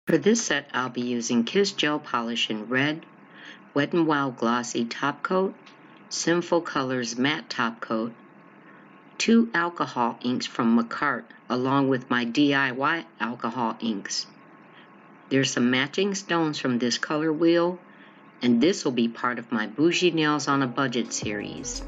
For this set, I'll be using Kiss Gel Polish in Red, Wet n Wild Glossy Top Coat, Sinful Colors Matte Top Coat, 2 alcohol inks from Macart, along with my DIY alcohol inks. There's some matching stones from this color wheel, and this will be part of my Boujee Nails on a Budget series.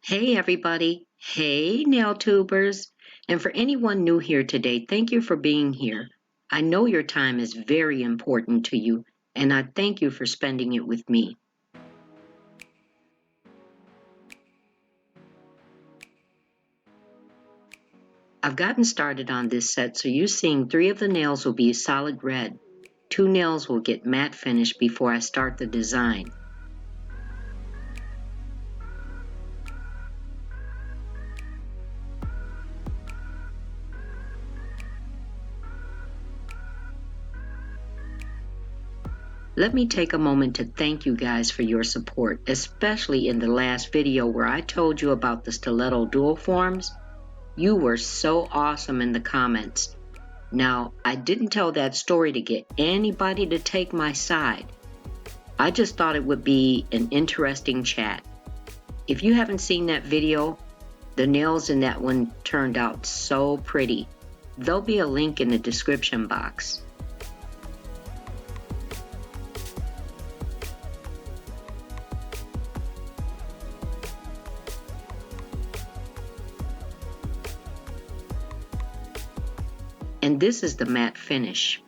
Hey everybody, hey NailTubers, and for anyone new here today, thank you for being here. I know your time is very important to you, and I thank you for spending it with me. I've gotten started on this set, so you're seeing 3 of the nails will be solid red. 2 nails will get matte finish before I start the design. Let me take a moment to thank you guys for your support, especially in the last video where I told you about the Stiletto dual forms. You were so awesome in the comments. Now, I didn't tell that story to get anybody to take my side. I just thought it would be an interesting chat. If you haven't seen that video, the nails in that one turned out so pretty. There'll be a link in the description box. And this is the matte finish.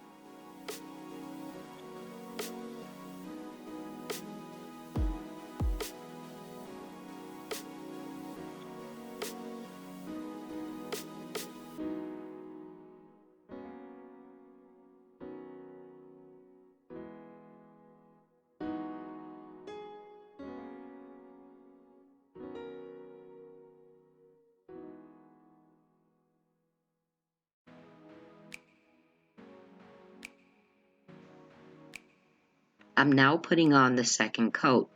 I'm now putting on the second coat.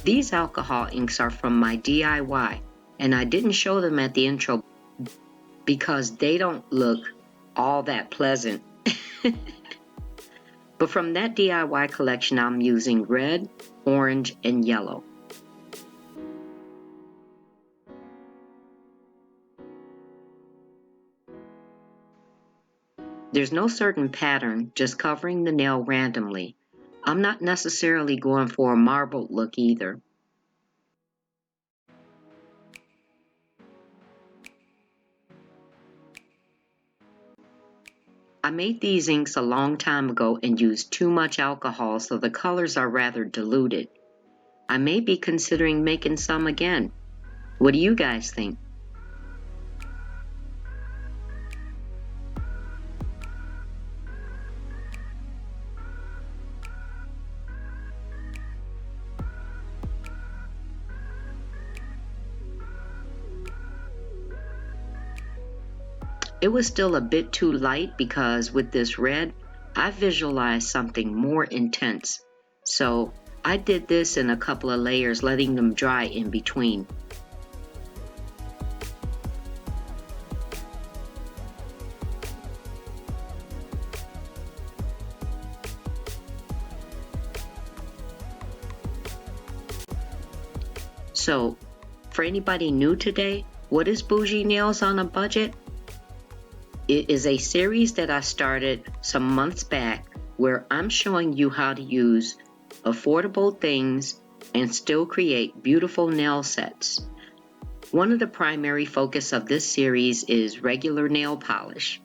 These alcohol inks are from my DIY, and I didn't show them at the intro because they don't look all that pleasant. But from that DIY collection, I'm using red, orange, and yellow. There's no certain pattern, just covering the nail randomly. I'm not necessarily going for a marbled look either. I made these inks a long time ago and used too much alcohol, so the colors are rather diluted. I may be considering making some again. What do you guys think? It was still a bit too light because with this red, I visualized something more intense. So I did this in a couple of layers, letting them dry in between. So, for anybody new today, what is Boujee Nails on a Budget? It is a series that I started some months back where I'm showing you how to use affordable things and still create beautiful nail sets. One of the primary focus of this series is regular nail polish.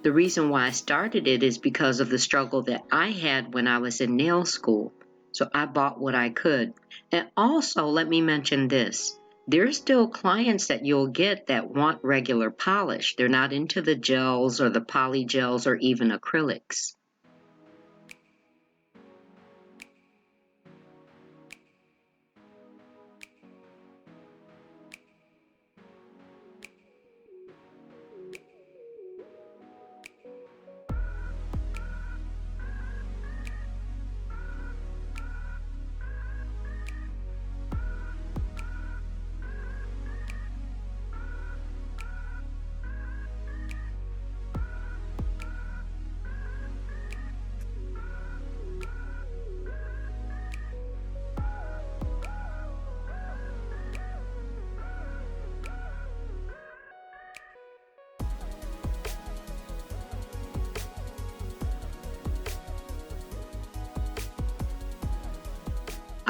The reason why I started it is because of the struggle that I had when I was in nail school. So I bought what I could. And also, let me mention this. There's still clients that you'll get that want regular polish. They're not into the gels or the polygels or even acrylics.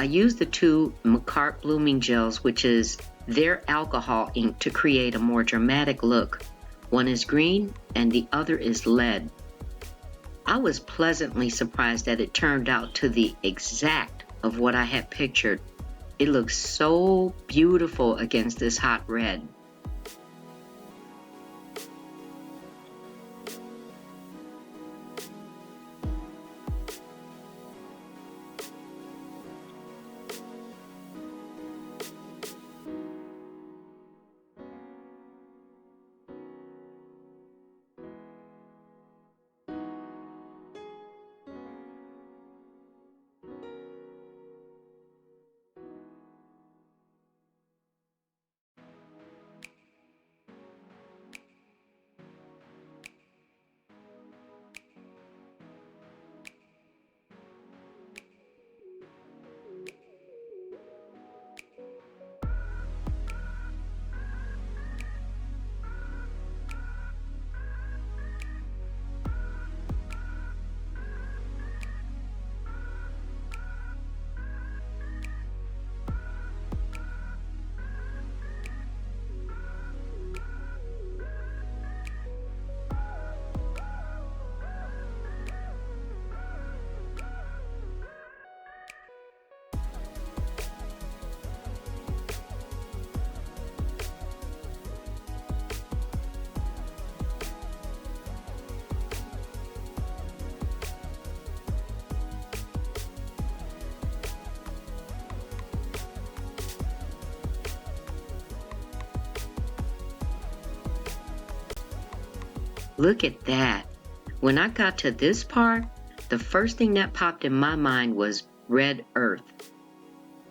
I use the two Macart blooming gels, which is their alcohol ink, to create a more dramatic look. One is green and the other is lead. I was pleasantly surprised that it turned out to the exact of what I had pictured. It looks so beautiful against this hot red. Look at that. When I got to this part, the first thing that popped in my mind was red earth.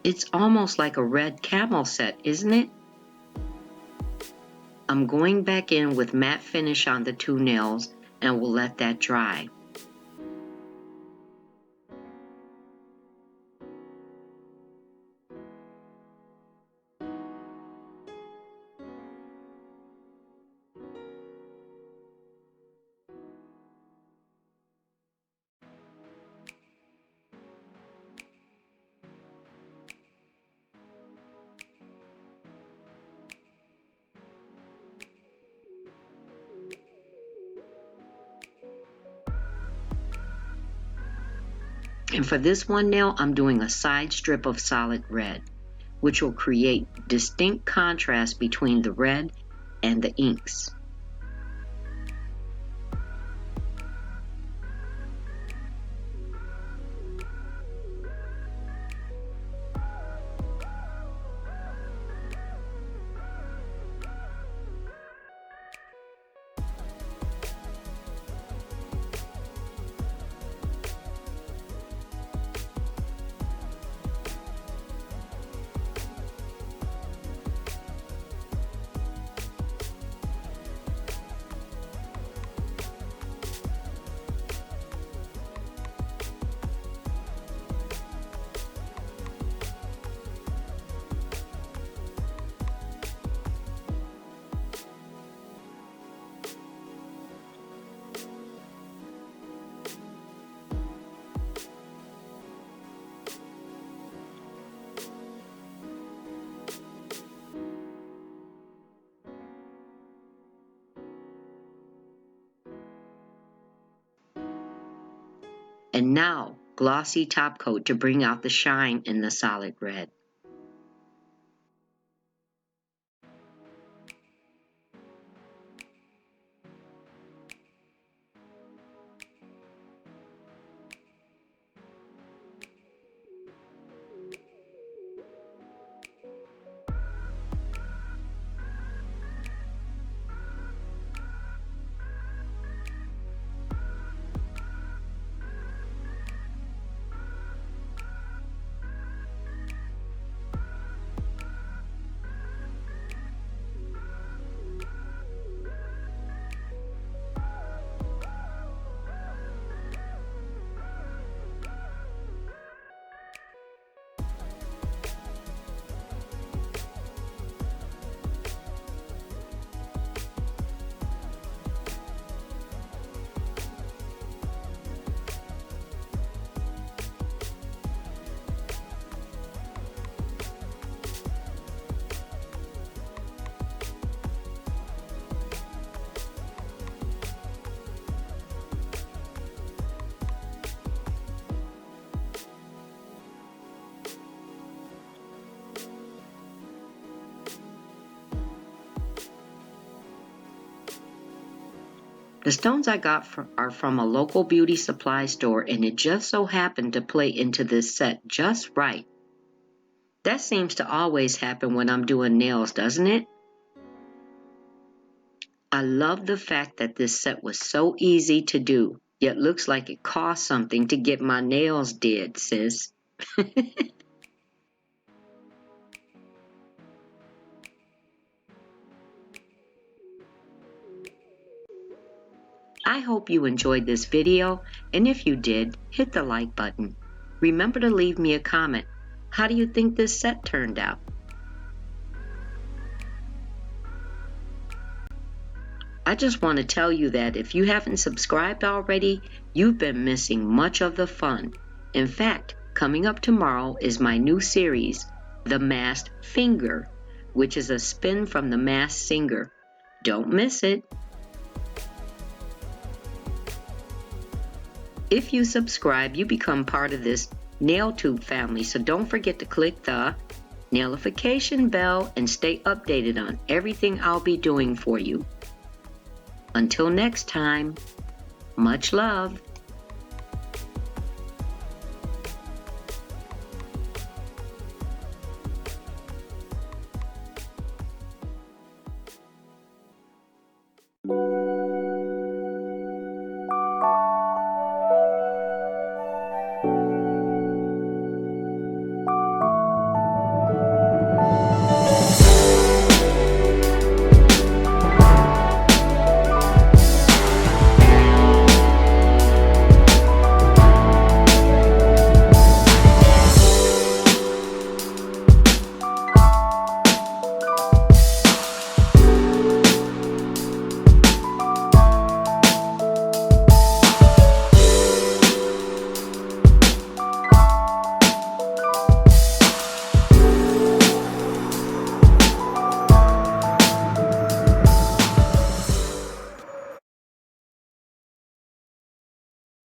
It's almost like a red camel set, isn't it? I'm going back in with matte finish on the two nails and we'll let that dry. And for this one nail, I'm doing a side strip of solid red, which will create distinct contrast between the red and the inks. And now, glossy top coat to bring out the shine in the solid red. The stones I got are from a local beauty supply store, and it just so happened to play into this set just right. That seems to always happen when I'm doing nails, doesn't it? I love the fact that this set was so easy to do, yet looks like it cost something to get my nails did, sis. I hope you enjoyed this video, and if you did, hit the like button. Remember to leave me a comment. How do you think this set turned out? I just want to tell you that if you haven't subscribed already, you've been missing much of the fun. In fact, coming up tomorrow is my new series, The Masked Finger, which is a spin from The Masked Singer. Don't miss it. If you subscribe, you become part of this NailTube family, so don't forget to click the notification bell and stay updated on everything I'll be doing for you. Until next time, much love. Thank you.